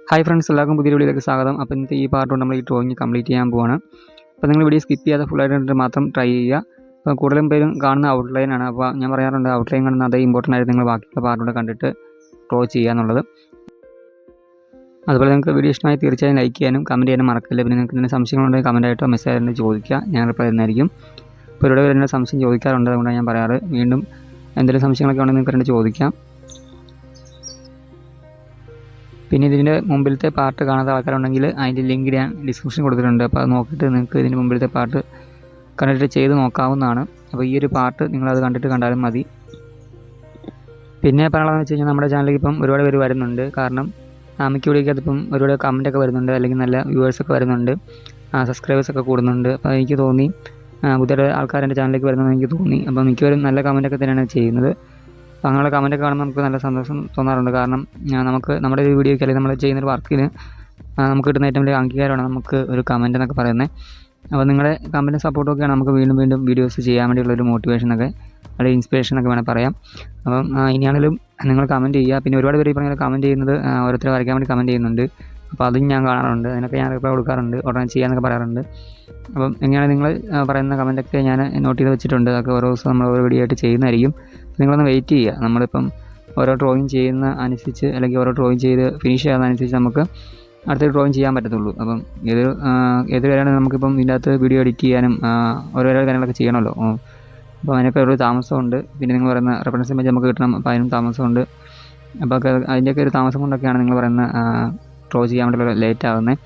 Hi friends, എല്ലാവർക്കും പുതിയ വീഡിയോയിലേക്ക് സ്വാഗതം. അപ്പോൾ ഇന്നത്തെ ഈ പാർട്ട് കൊണ്ട് നമ്മൾ ഈ ഡ്രോയിങ് കംപ്ലീറ്റ് ചെയ്യാൻ പോവാണ്. അപ്പോൾ നിങ്ങൾ വീഡിയോ സ്കിപ്പ് ചെയ്യാതെ ഫുള്ളായിട്ട് കണ്ടിട്ട് മാത്രം ട്രൈ ചെയ്യുക. അപ്പോൾ കൂടുതലും പേരും കാണുന്ന ഔട്ട്ലൈനാണ്. അപ്പോൾ ഞാൻ പറയാറുണ്ട് ഔട്ട്ലൈൻ കാണുന്ന അതേ ഇമ്പോർട്ടൻ്റ് ആയിട്ട് നിങ്ങൾ ബാക്കിയുള്ള പാർട്ട് കണ്ടിട്ട് ഡ്രോ ചെയ്യുക എന്നുള്ളത്. അതുപോലെ നിങ്ങൾക്ക് വീഡിയോ ഇഷ്ടമായി തീർച്ചയായും ലൈക്ക് ചെയ്യാനും കമൻറ്റ് ചെയ്യാനും മറക്കില്ല. പിന്നെ നിങ്ങൾക്ക് എന്തെങ്കിലും സംശയങ്ങളുണ്ടെങ്കിൽ കമൻറ്റായിട്ടോ മെസ്സേജ് ആയിട്ട് ചോദിക്കുക, ഞാൻ റിപ്ലൈ തരുന്നതായിരിക്കും. അപ്പോൾ ഇവിടെ വരുന്ന സംശയം ചോദിക്കാറുണ്ട്, അതുകൊണ്ടാണ് ഞാൻ പറയാറ്. വീണ്ടും എന്തെങ്കിലും സംശയങ്ങളൊക്കെ ഉണ്ടെങ്കിൽ നിങ്ങൾക്ക് രണ്ട് ചോദിക്കാം. പിന്നെ ഇതിൻ്റെ മുമ്പിലത്തെ പാർട്ട് കാണാത്ത ആൾക്കാരുണ്ടെങ്കിൽ അതിൻ്റെ ലിങ്ക് ഞാൻ ഡിസ്ക്രിപ്ഷൻ കൊടുത്തിട്ടുണ്ട്. അപ്പോൾ അത് നോക്കിയിട്ട് നിങ്ങൾക്ക് ഇതിൻ്റെ മുമ്പിലത്തെ പാർട്ട് കണ്ടിട്ട് ചെയ്ത് നോക്കാവുന്നതാണ്. അപ്പോൾ ഈ ഒരു പാർട്ട് നിങ്ങളത് കണ്ടാലും മതി. പിന്നെ പറയാനുള്ളതെന്ന് വെച്ച് കഴിഞ്ഞാൽ നമ്മുടെ ചാനലിൽ ഇപ്പം ഒരുപാട് പേര് വരുന്നുണ്ട്. കാരണം മിക്ക വീഡിയോക്കകത്ത് ഇപ്പം ഒരുപാട് കമൻറ്റൊക്കെ വരുന്നുണ്ട്, അല്ലെങ്കിൽ നല്ല വ്യൂവേഴ്സൊക്കെ വരുന്നുണ്ട്, സബ്സ്ക്രൈബേഴ്സൊക്കെ കൂടുന്നുണ്ട്. അപ്പോൾ എനിക്ക് തോന്നി പുതിയ ആൾക്കാർ എൻ്റെ ചാനലിലേക്ക് വരുന്നതെന്ന് എനിക്ക് തോന്നി. അപ്പോൾ മിക്കവരും നല്ല കമൻറ്റൊക്കെ തന്നെയാണ് ചെയ്യുന്നത്. അപ്പോൾ അങ്ങനെയുള്ള കമൻറ്റൊക്കെ കാണുമ്പോൾ നമുക്ക് നല്ല സന്തോഷം തോന്നാറുണ്ട്. കാരണം നമുക്ക് നമ്മുടെ ഒരു വീഡിയോയ്ക്ക് അല്ലെങ്കിൽ നമ്മൾ ചെയ്യുന്നൊരു വർക്കിന് നമുക്ക് കിട്ടുന്ന ഏറ്റവും വലിയ അംഗീകാരമാണ് നമുക്ക് ഒരു കമൻറ്റ് എന്നൊക്കെ പറയുന്നത്. അപ്പോൾ നിങ്ങളുടെ കമൻറ്റും സപ്പോർട്ടൊക്കെയാണ് നമുക്ക് വീണ്ടും വീഡിയോസ് ചെയ്യാൻ വേണ്ടിയുള്ളൊരു മോട്ടിവേഷനൊക്കെ അല്ലെങ്കിൽ ഇൻസ്പിറേഷനൊക്കെ വേണമെങ്കിൽ പറയാം. അപ്പം ഇനിയാണെങ്കിലും നിങ്ങൾ കമൻറ്റ് ചെയ്യുക. പിന്നെ ഒരുപാട് പേര് ഈ പറഞ്ഞ കമൻറ്റ് ചെയ്യുന്നത് ഓരോരുത്തർ വരയ്ക്കാൻ വേണ്ടി കമൻറ്റ് ചെയ്യുന്നുണ്ട്. അപ്പോൾ അതും ഞാൻ കാണാറുണ്ട്, അതിനൊക്കെ ഞാൻ റിപ്ലൈ കൊടുക്കാറുണ്ട്, ഉടനെ ചെയ്യാമെന്നൊക്കെ പറയാറുണ്ട്. അപ്പം എങ്ങനെയാണ് നിങ്ങൾ പറയുന്ന കമൻറ്റൊക്കെ ഞാൻ നോട്ട് ചെയ്ത് വെച്ചിട്ടുണ്ട്. അതൊക്കെ ഓരോ ദിവസം നമ്മൾ ഓരോ വീഡിയോ ആയിട്ട് ചെയ്യുന്നതായിരിക്കും. നിങ്ങളൊന്ന് വെയിറ്റ് ചെയ്യുക. നമ്മളിപ്പം ഓരോ ഡ്രോയിങ് ചെയ്യുന്ന അനുസരിച്ച് അല്ലെങ്കിൽ ഓരോ ഡ്രോയിങ് ചെയ്ത് ഫിനിഷ് ചെയ്യുന്നതനുസരിച്ച് നമുക്ക് അടുത്തൊരു ഡ്രോയിങ് ചെയ്യാൻ പറ്റത്തുള്ളൂ. അപ്പം ഏത് കാര്യമാണ് നമുക്കിപ്പം ഇതിൻ്റെ അകത്ത് വീഡിയോ എഡിറ്റ് ചെയ്യാനും ഓരോരോ കാര്യങ്ങളൊക്കെ ചെയ്യണമല്ലോ. അപ്പോൾ അതിനൊക്കെ ഒരു താമസമുണ്ട്. പിന്നെ നിങ്ങൾ പറയുന്ന റെഫറൻസ് ഇമേജ് നമുക്ക് കിട്ടണം, അപ്പോൾ അതിനും താമസമുണ്ട്. അപ്പോൾ അതിൻ്റെയൊക്കെ ഒരു താമസം കൊണ്ടൊക്കെയാണ് നിങ്ങൾ പറയുന്ന ഡ്രോ ചെയ്യാൻ വേണ്ടിയുള്ള ലേറ്റ് ആകുന്നത്.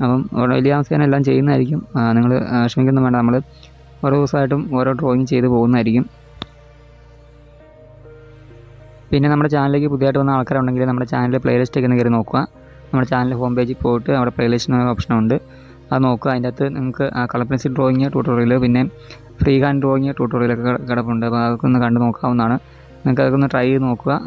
അപ്പം വലിയ താമസം എല്ലാം ചെയ്യുന്നതായിരിക്കും. നിങ്ങൾ ക്ഷമിക്കൊന്നും വേണ്ട. നമ്മൾ ഓരോ ദിവസമായിട്ടും ഓരോ ഡ്രോയിങ് ചെയ്ത് പോകുന്നതായിരിക്കും. പിന്നെ നമ്മുടെ ചാനലിലേക്ക് പുതിയതായിട്ട് വന്ന ആൾക്കാരുണ്ടെങ്കിൽ നമ്മുടെ ചാനലിൽ പ്ലേലിസ്റ്റൊക്കെ ഒന്ന് കയറി നോക്കുക. നമ്മുടെ ചാനൽ ഹോം പേജിൽ പോയിട്ട് അവിടെ പ്ലേലിസ്റ്റ് ഓപ്ഷനുണ്ട്, അത് നോക്കുക. അതിൻ്റെ അകത്ത് നിങ്ങൾക്ക് കളർ പെൻസിൽ ഡ്രോയിങ് ട്യൂട്ടോറിയൽ, പിന്നെ ഫ്രീ ഹാൻഡ് ഡ്രോയിങ് ട്യൂട്ടോറിയലൊക്കെ കിടപ്പുണ്ട്. അപ്പോൾ അതൊക്കെ ഒന്ന് കണ്ട് നോക്കാവുന്നതാണ്. നിങ്ങൾക്ക് അതൊക്കെ ഒന്ന് ട്രൈ ചെയ്ത് നോക്കുക.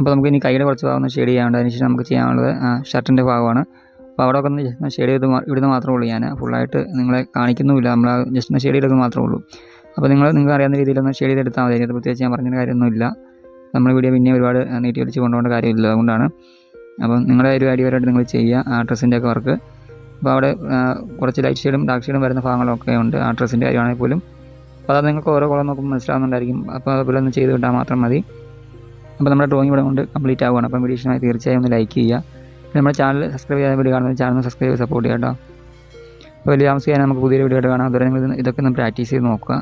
അപ്പോൾ നമുക്ക് ഇനി കൈയുടെ കുറച്ച് ഭാഗം ഒന്ന് ഷെയ്ഡ് ചെയ്യാനുണ്ട്. അതിനുശേഷം നമുക്ക് ചെയ്യാനുള്ളത് ഷർട്ടിൻ്റെ ഭാഗമാണ്. അപ്പോൾ അവിടെ ഒക്കെ ഒന്ന് ഷെയ്ഡ് ചെയ്ത് ഇടുന്ന മാത്രമേ ഉള്ളൂ. ഞാൻ ഫുള്ളായിട്ട് നിങ്ങളെ കാണിക്കുന്നുമില്ല, നമ്മൾ ജസ്റ്റ് ഒന്ന് ഷെയ്ഡ് ചെയ്തെടുക്കുന്നത് മാത്രമേ ഉള്ളൂ. അപ്പോൾ നിങ്ങൾക്ക് അറിയാവുന്ന രീതിയിലൊന്ന് ഷെയ്ഡ് ചെയ്തെടുത്താൽ മതി. അതിനകത്ത് പ്രത്യേകിച്ച് ഞാൻ പറഞ്ഞ കാര്യമൊന്നുമില്ല. നമ്മൾ വീഡിയോ പിന്നെ ഒരുപാട് നീട്ടി വലിച്ച് കൊണ്ടുപോകേണ്ട കാര്യമില്ല, അതുകൊണ്ടാണ്. അപ്പം നിങ്ങളുടെ ഒരു ഐഡിയപരമായിട്ട് നിങ്ങൾ ചെയ്യുക ആ ഡ്രസ്സിൻ്റെയൊക്കെ വർക്ക്. അപ്പോൾ അവിടെ കുറച്ച് ലൈറ്റ് ഷെയ്ഡും ഡാർക്ക് ഷെയ്ഡും വരുന്ന ഭാഗങ്ങളൊക്കെ ഉണ്ട് ആ ഡ്രസ്സിൻ്റെ കാര്യമാണെങ്കിൽ പോലും. അപ്പോൾ അത് നിങ്ങൾക്ക് ഓരോ കോളം നോക്കുമ്പോൾ മനസ്സിലാവുന്നുണ്ടായിരിക്കും. അപ്പോൾ അതുപോലെ ഒന്ന് ചെയ്ത് വിട്ടാൽ മാത്രം മതി. അപ്പോൾ നമ്മുടെ ഡ്രോയിങ് ഇവിടെ കൊണ്ട് കംപ്ലീറ്റ് ആവുകയാണ്. അപ്പം വീഡിയോ ഇഷ്ടമായി തീർച്ചയായും ഒന്ന് ലൈക്ക് ചെയ്യുക. നമ്മുടെ ചാനൽ സബ്സ്ക്രൈബ് ചെയ്യാൻ വീഡിയോ കാണുന്നത് ചാനൽ സബ്സ്ക്രൈബ് സപ്പോർട്ട് ചെയ്യാം കേട്ടോ. അപ്പോൾ വലിയ താമസിക്കാൻ നമുക്ക് പുതിയൊരു വീഡിയോ ആയിട്ട് കാണാം. അതുവരെ നിങ്ങൾ ഇതൊക്കെ ഒന്ന് പ്രാക്ടീസ് ചെയ്ത് നോക്കുക.